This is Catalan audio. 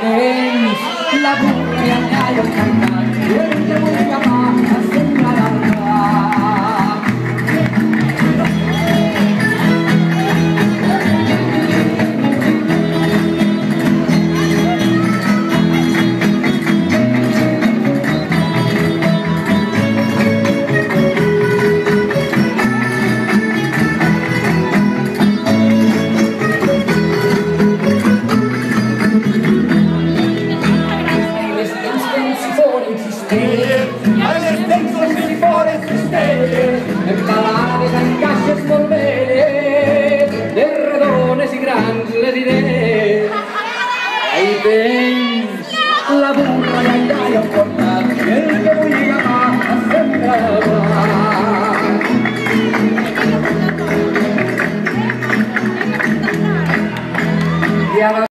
temps la burra i el gallo cantant i el que vull acabar sempre d'entrar. En palades, en caixes molt velles, de redones i grans les idees. Ahí tens la burra i el gallo portat, i el que vull agafar sempre al blanc.